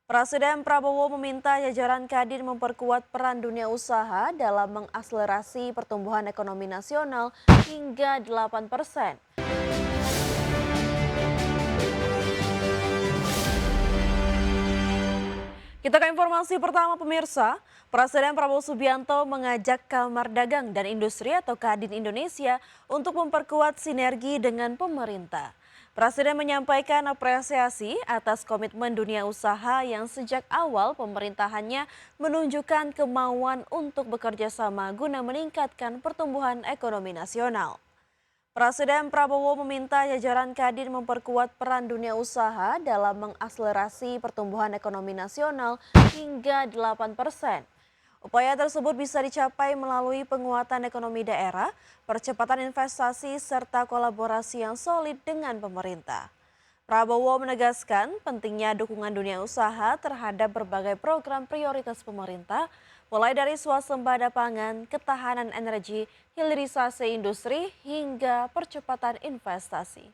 Presiden Prabowo meminta jajaran Kadin memperkuat peran dunia usaha dalam mengakselerasi pertumbuhan ekonomi nasional hingga 8%. Kita ke informasi pertama pemirsa, Presiden Prabowo Subianto mengajak Kamar Dagang dan Industri atau Kadin Indonesia untuk memperkuat sinergi dengan pemerintah. Presiden menyampaikan apresiasi atas komitmen dunia usaha yang sejak awal pemerintahannya menunjukkan kemauan untuk bekerja sama guna meningkatkan pertumbuhan ekonomi nasional. Presiden Prabowo meminta jajaran Kadin memperkuat peran dunia usaha dalam mengakselerasi pertumbuhan ekonomi nasional hingga 8%. Upaya tersebut bisa dicapai melalui penguatan ekonomi daerah, percepatan investasi, serta kolaborasi yang solid dengan pemerintah. Prabowo menegaskan pentingnya dukungan dunia usaha terhadap berbagai program prioritas pemerintah, mulai dari swasembada pangan, ketahanan energi, hilirisasi industri, hingga percepatan investasi.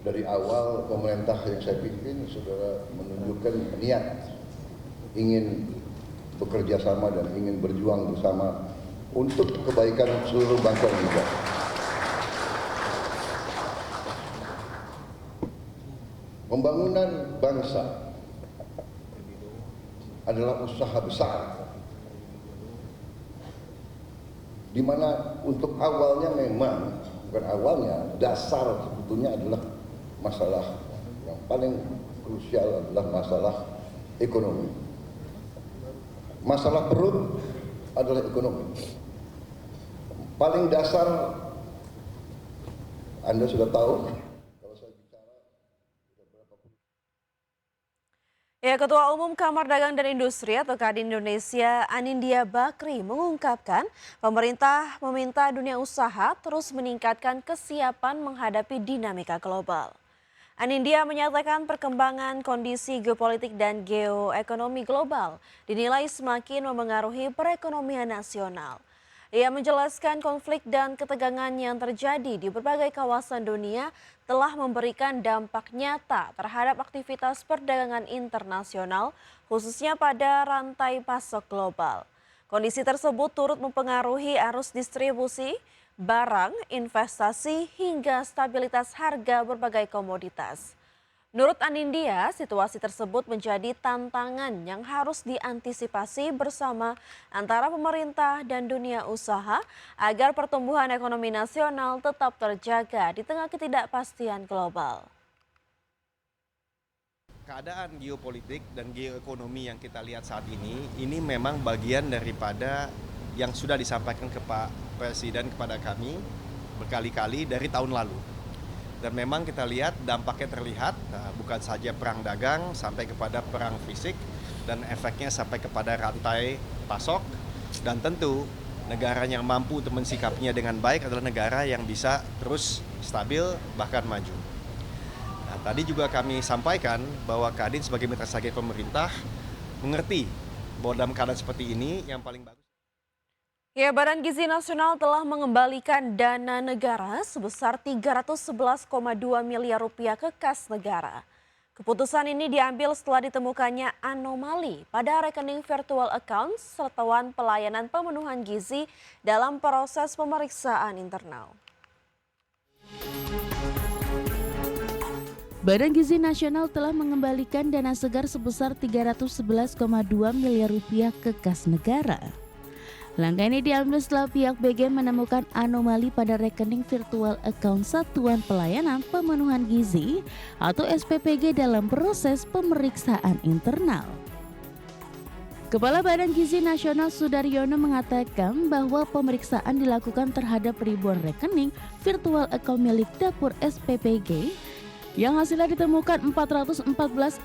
Dari awal pemerintah yang saya pimpin, saudara menunjukkan niat ingin bekerja sama dan ingin berjuang bersama untuk kebaikan seluruh bangsa Indonesia. Pembangunan bangsa adalah usaha besar, di mana untuk awalnya memang, bukan awalnya, dasar sebetulnya adalah masalah yang paling krusial adalah masalah ekonomi. Masalah perut adalah ekonomi. Paling dasar, Anda sudah tahu. Ketua Umum Kamar Dagang dan Industri atau Kadin Indonesia, Anindya Bakri mengungkapkan pemerintah meminta dunia usaha terus meningkatkan kesiapan menghadapi dinamika global. Anindya menyatakan perkembangan kondisi geopolitik dan geoekonomi global dinilai semakin memengaruhi perekonomian nasional. Ia menjelaskan konflik dan ketegangan yang terjadi di berbagai kawasan dunia telah memberikan dampak nyata terhadap aktivitas perdagangan internasional, khususnya pada rantai pasok global. Kondisi tersebut turut mempengaruhi arus distribusi, barang, investasi, hingga stabilitas harga berbagai komoditas. Menurut Anindya, situasi tersebut menjadi tantangan yang harus diantisipasi bersama antara pemerintah dan dunia usaha agar pertumbuhan ekonomi nasional tetap terjaga di tengah ketidakpastian global. Keadaan geopolitik dan geoekonomi yang kita lihat saat ini memang bagian daripada yang sudah disampaikan ke Pak Presiden kepada kami berkali-kali dari tahun lalu. Dan memang kita lihat dampaknya terlihat, bukan saja perang dagang sampai kepada perang fisik dan efeknya sampai kepada rantai pasok. Dan tentu negara yang mampu untuk mensikapinya dengan baik adalah negara yang bisa terus stabil bahkan maju. Nah, tadi juga kami sampaikan bahwa Kadin sebagai mitra strategis pemerintah mengerti bahwa dalam keadaan seperti ini yang paling bagus. Badan Gizi Nasional telah mengembalikan dana negara sebesar 311,2 miliar rupiah ke kas negara. Keputusan ini diambil setelah ditemukannya anomali pada rekening virtual account Satuan Pelayanan Pemenuhan Gizi dalam proses pemeriksaan internal. Badan Gizi Nasional telah mengembalikan dana segar sebesar 311,2 miliar rupiah ke kas negara. Langkah ini diambil setelah pihak BG menemukan anomali pada rekening virtual account Satuan Pelayanan Pemenuhan Gizi atau SPPG dalam proses pemeriksaan internal. Kepala Badan Gizi Nasional Sudaryono mengatakan bahwa pemeriksaan dilakukan terhadap ribuan rekening virtual account milik dapur SPPG yang hasilnya ditemukan 414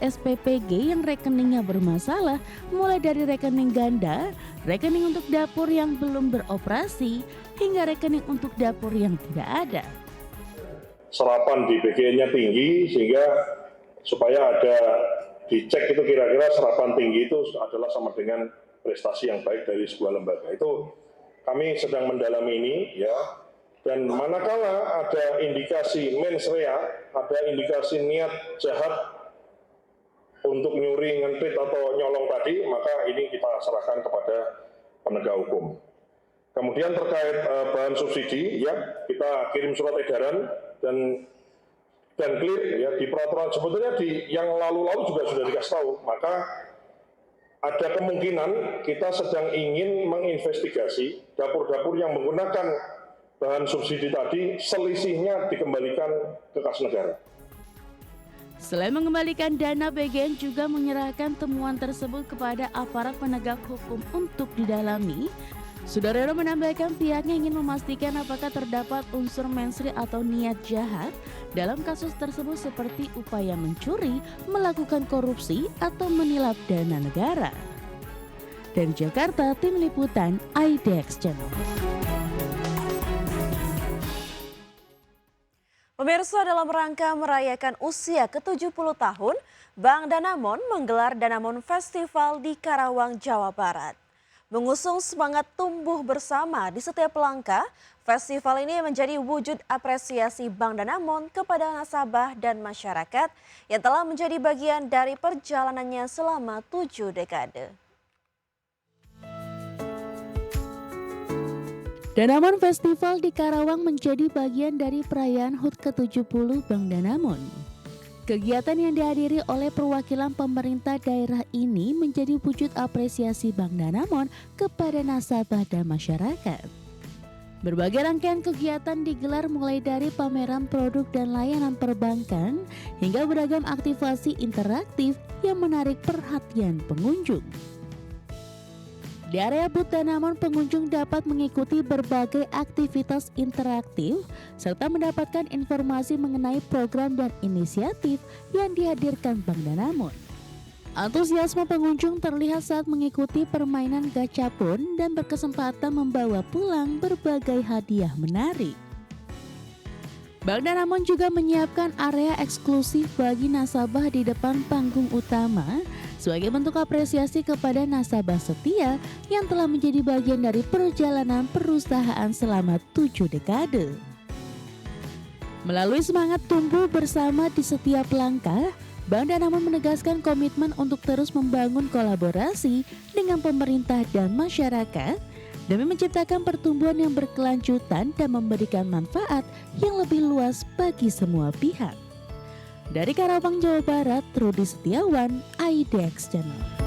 SPPG yang rekeningnya bermasalah, mulai dari rekening ganda, rekening untuk dapur yang belum beroperasi, hingga rekening untuk dapur yang tidak ada. Serapan di BG-nya tinggi sehingga supaya ada dicek itu kira-kira serapan tinggi itu adalah sama dengan prestasi yang baik dari sebuah lembaga. Itu kami sedang mendalami ini ya. Dan manakala ada indikasi mens rea ada indikasi niat jahat untuk nyuri, ngentit atau nyolong tadi, maka ini kita serahkan kepada penegak hukum. Kemudian terkait bahan subsidi, ya kita kirim surat edaran dan clear ya di peraturan, sebetulnya di yang lalu-lalu juga sudah dikasih tahu. Maka ada kemungkinan kita sedang ingin menginvestigasi dapur-dapur yang menggunakan bahan subsidi tadi, selisihnya dikembalikan ke kas negara. Selain mengembalikan dana, BGN juga menyerahkan temuan tersebut kepada aparat penegak hukum untuk didalami. Sudaryono menambahkan pihaknya ingin memastikan apakah terdapat unsur mensri atau niat jahat dalam kasus tersebut seperti upaya mencuri, melakukan korupsi, atau menilap dana negara. Dari Jakarta, Tim Liputan IDX Channel. Pemirsa, dalam rangka merayakan usia ke-70 tahun, Bank Danamon menggelar Danamon Festival di Karawang, Jawa Barat. Mengusung semangat tumbuh bersama di setiap langkah, festival ini menjadi wujud apresiasi Bank Danamon kepada nasabah dan masyarakat yang telah menjadi bagian dari perjalanannya selama 7 dekade. Danamon Festival di Karawang menjadi bagian dari perayaan HUT ke-70 Bank Danamon. Kegiatan yang dihadiri oleh perwakilan pemerintah daerah ini menjadi wujud apresiasi Bank Danamon kepada nasabah dan masyarakat. Berbagai rangkaian kegiatan digelar mulai dari pameran produk dan layanan perbankan hingga beragam aktivasi interaktif yang menarik perhatian pengunjung. Di area booth Danamon, pengunjung dapat mengikuti berbagai aktivitas interaktif serta mendapatkan informasi mengenai program dan inisiatif yang dihadirkan Bank Danamon. Antusiasme pengunjung terlihat saat mengikuti permainan gacapon dan berkesempatan membawa pulang berbagai hadiah menarik. Bank Danamon juga menyiapkan area eksklusif bagi nasabah di depan panggung utama sebagai bentuk apresiasi kepada nasabah setia yang telah menjadi bagian dari perjalanan perusahaan selama 7 dekade. Melalui semangat tumbuh bersama di setiap langkah, Bank Danamon menegaskan komitmen untuk terus membangun kolaborasi dengan pemerintah dan masyarakat demi menciptakan pertumbuhan yang berkelanjutan dan memberikan manfaat yang lebih luas bagi semua pihak. Dari Karawang, Jawa Barat, Rudi Setiawan, IDX Channel.